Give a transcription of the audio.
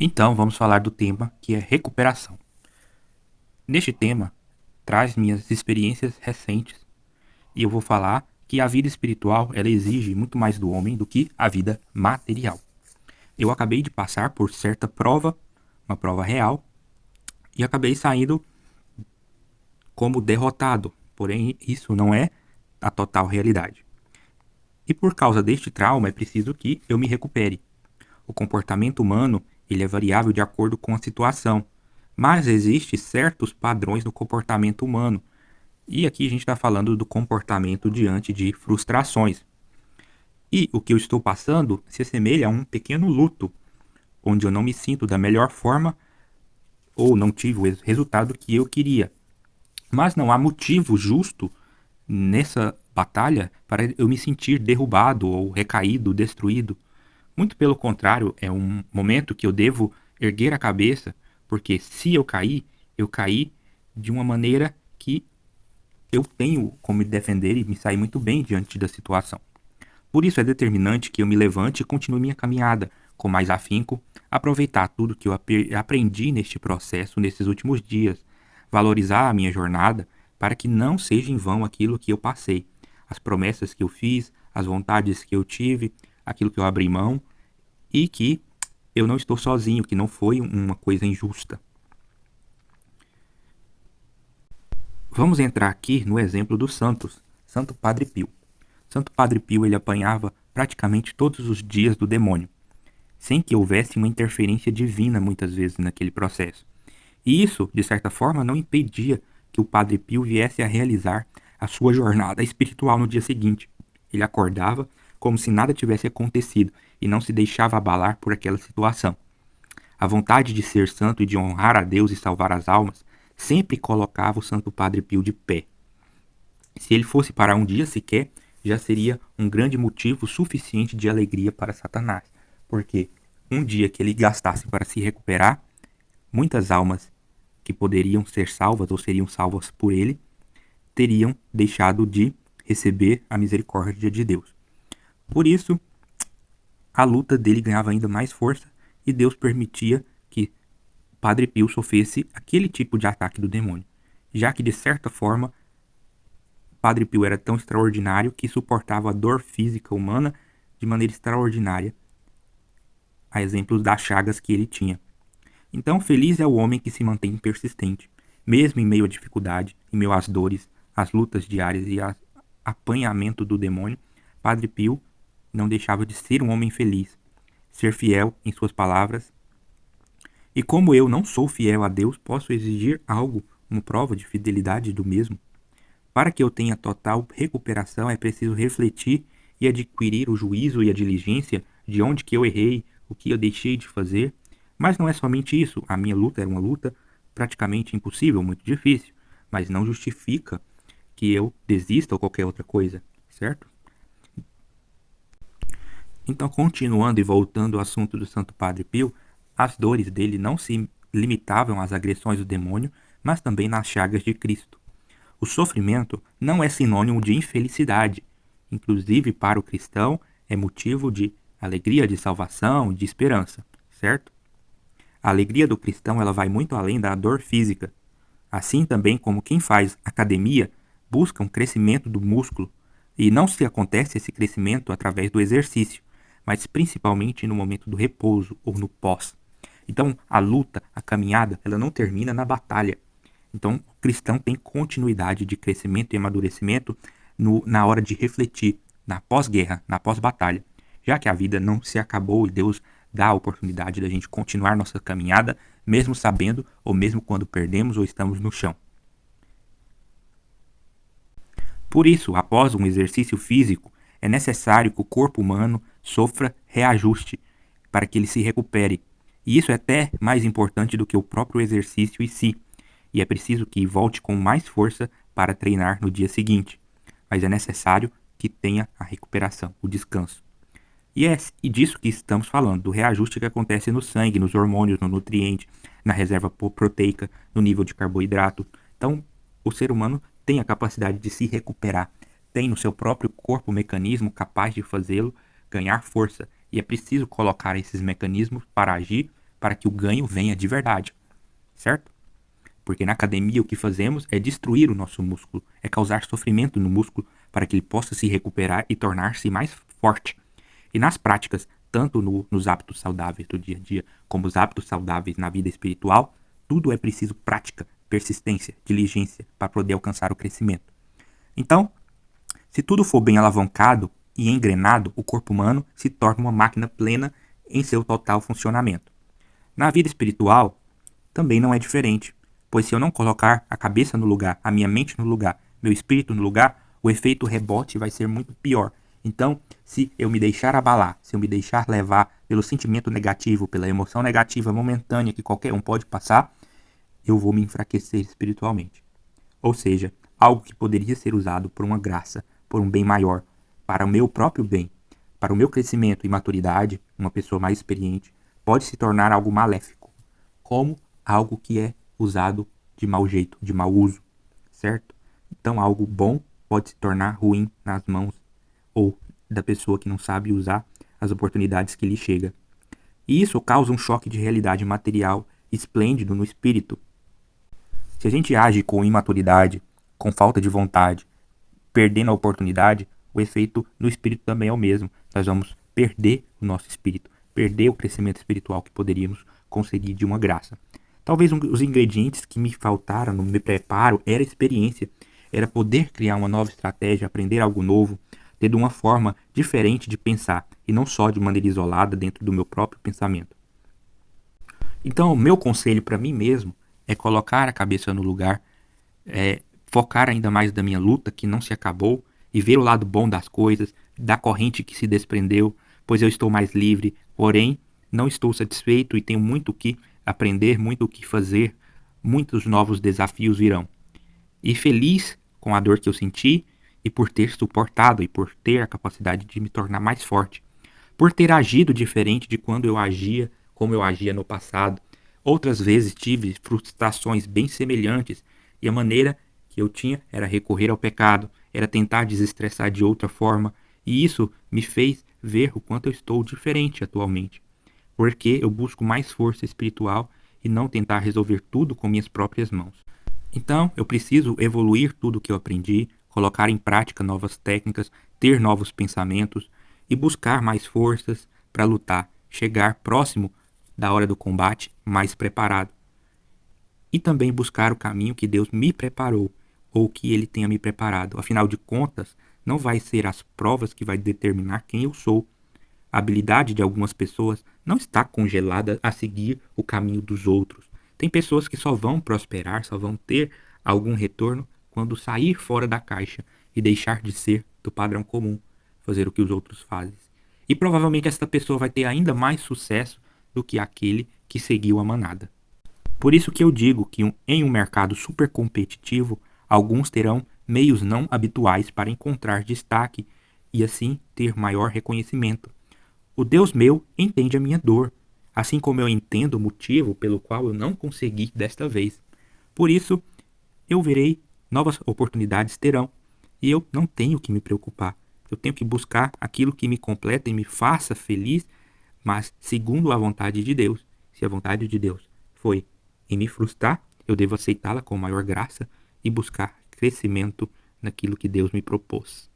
Então, vamos falar do tema que é recuperação. Neste tema, traz minhas experiências recentes e eu vou falar que a vida espiritual ela exige muito mais do homem do que a vida material. Eu acabei de passar por certa prova, uma prova real, e acabei saindo como derrotado. Porém, isso não é a total realidade. E por causa deste trauma é preciso que eu me recupere. O comportamento humano ele é variável de acordo com a situação, mas existem certos padrões no comportamento humano. E aqui a gente está falando do comportamento diante de frustrações. E o que eu estou passando se assemelha a um pequeno luto, onde eu não me sinto da melhor forma ou não tive o resultado que eu queria. Mas não há motivo justo nessa batalha para eu me sentir derrubado ou recaído, destruído. Muito pelo contrário, é um momento que eu devo erguer a cabeça, porque se eu caí de uma maneira que eu tenho como me defender e me sair muito bem diante da situação. Por isso é determinante que eu me levante e continue minha caminhada com mais afinco, aproveitar tudo que eu aprendi neste processo, nesses últimos dias, valorizar a minha jornada para que não seja em vão aquilo que eu passei, as promessas que eu fiz, as vontades que eu tive, aquilo que eu abri mão e que eu não estou sozinho, que não foi uma coisa injusta. Vamos entrar aqui no exemplo dos santos, Santo Padre Pio. Santo Padre Pio ele apanhava praticamente todos os dias do demônio, sem que houvesse uma interferência divina muitas vezes naquele processo. E isso, de certa forma, não impedia que o Padre Pio viesse a realizar a sua jornada espiritual no dia seguinte. Ele acordava como se nada tivesse acontecido e não se deixava abalar por aquela situação. A vontade de ser santo e de honrar a Deus e salvar as almas sempre colocava o Santo Padre Pio de pé. Se ele fosse parar um dia sequer, já seria um grande motivo suficiente de alegria para Satanás, porque um dia que ele gastasse para se recuperar, muitas almas que poderiam ser salvas ou seriam salvas por ele, teriam deixado de receber a misericórdia de Deus. Por isso, a luta dele ganhava ainda mais força e Deus permitia que Padre Pio sofresse aquele tipo de ataque do demônio, já que de certa forma Padre Pio era tão extraordinário que suportava a dor física humana de maneira extraordinária, a exemplo das chagas que ele tinha. Então, feliz é o homem que se mantém persistente, mesmo em meio à dificuldade, em meio às dores, às lutas diárias e ao apanhamento do demônio. Padre Pio não deixava de ser um homem feliz, ser fiel em suas palavras. E como eu não sou fiel a Deus, posso exigir algo, uma prova de fidelidade do mesmo. Para que eu tenha total recuperação, é preciso refletir e adquirir o juízo e a diligência de onde que eu errei, o que eu deixei de fazer. Mas não é somente isso. A minha luta era uma luta praticamente impossível, muito difícil. Mas não justifica que eu desista ou qualquer outra coisa, certo? Então, continuando e voltando ao assunto do Santo Padre Pio, as dores dele não se limitavam às agressões do demônio, mas também nas chagas de Cristo. O sofrimento não é sinônimo de infelicidade. Inclusive, para o cristão, é motivo de alegria, de salvação, de esperança, certo? A alegria do cristão ela vai muito além da dor física. Assim também como quem faz academia busca um crescimento do músculo, e não se acontece esse crescimento através do exercício, mas principalmente no momento do repouso ou no pós. Então, a luta, a caminhada, ela não termina na batalha. Então, o cristão tem continuidade de crescimento e amadurecimento na hora de refletir, na pós-guerra, na pós-batalha. Já que a vida não se acabou e Deus dá a oportunidade da gente continuar nossa caminhada, mesmo sabendo ou mesmo quando perdemos ou estamos no chão. Por isso, após um exercício físico, é necessário que o corpo humano sofra reajuste para que ele se recupere. E isso é até mais importante do que o próprio exercício em si. E é preciso que volte com mais força para treinar no dia seguinte. Mas é necessário que tenha a recuperação, o descanso. E disso que estamos falando, do reajuste que acontece no sangue, nos hormônios, no nutriente, na reserva proteica, no nível de carboidrato. Então, o ser humano tem a capacidade de se recuperar, tem no seu próprio corpo o mecanismo capaz de fazê-lo ganhar força. E é preciso colocar esses mecanismos para agir para que o ganho venha de verdade, certo? Porque na academia o que fazemos é destruir o nosso músculo, é causar sofrimento no músculo para que ele possa se recuperar e tornar-se mais forte. E nas práticas, tanto nos hábitos saudáveis do dia a dia, como os hábitos saudáveis na vida espiritual, tudo é preciso prática, persistência, diligência para poder alcançar o crescimento. Então, se tudo for bem alavancado e engrenado, o corpo humano se torna uma máquina plena em seu total funcionamento. Na vida espiritual, também não é diferente, pois se eu não colocar a cabeça no lugar, a minha mente no lugar, meu espírito no lugar, o efeito rebote vai ser muito pior. Então, se eu me deixar abalar, se eu me deixar levar pelo sentimento negativo, pela emoção negativa momentânea que qualquer um pode passar, eu vou me enfraquecer espiritualmente. Ou seja, algo que poderia ser usado por uma graça, por um bem maior, para o meu próprio bem, para o meu crescimento e maturidade, uma pessoa mais experiente, pode se tornar algo maléfico, como algo que é usado de mau jeito, de mau uso, certo? Então algo bom pode se tornar ruim nas mãos ou da pessoa que não sabe usar as oportunidades que lhe chega. E isso causa um choque de realidade material esplêndido no espírito. Se a gente age com imaturidade, com falta de vontade, perdendo a oportunidade, o efeito no espírito também é o mesmo. Nós vamos perder o nosso espírito, perder o crescimento espiritual que poderíamos conseguir de uma graça. Talvez os ingredientes que me faltaram no meu preparo era experiência, era poder criar uma nova estratégia, aprender algo novo, ter uma forma diferente de pensar e não só de maneira isolada dentro do meu próprio pensamento. Então, o meu conselho para mim mesmo é colocar a cabeça no lugar, focar ainda mais da minha luta que não se acabou e ver o lado bom das coisas, da corrente que se desprendeu, pois eu estou mais livre, porém não estou satisfeito e tenho muito o que aprender, muito o que fazer, muitos novos desafios virão. E feliz com a dor que eu senti e por ter suportado e por ter a capacidade de me tornar mais forte, por ter agido diferente de quando eu agia, como eu agia no passado. Outras vezes tive frustrações bem semelhantes e a maneira que eu tinha era recorrer ao pecado, era tentar desestressar de outra forma, e isso me fez ver o quanto eu estou diferente atualmente, porque eu busco mais força espiritual e não tentar resolver tudo com minhas próprias mãos. Então, eu preciso evoluir tudo o que eu aprendi, colocar em prática novas técnicas, ter novos pensamentos e buscar mais forças para lutar, chegar próximo da hora do combate mais preparado. E também buscar o caminho que Deus me preparou, ou que Ele tenha me preparado. Afinal de contas, não vai ser as provas que vai determinar quem eu sou. A habilidade de algumas pessoas não está congelada a seguir o caminho dos outros. Tem pessoas que só vão prosperar, só vão ter algum retorno quando sair fora da caixa e deixar de ser do padrão comum, fazer o que os outros fazem. E provavelmente esta pessoa vai ter ainda mais sucesso do que aquele que seguiu a manada. Por isso que eu digo que em um mercado super competitivo, alguns terão meios não habituais para encontrar destaque e assim ter maior reconhecimento. O Deus meu entende a minha dor, assim como eu entendo o motivo pelo qual eu não consegui desta vez. Por isso, eu verei, novas oportunidades terão, e eu não tenho que me preocupar. Eu tenho que buscar aquilo que me completa e me faça feliz, mas segundo a vontade de Deus. Se a vontade de Deus foi em me frustrar, eu devo aceitá-la com maior graça e buscar crescimento naquilo que Deus me propôs.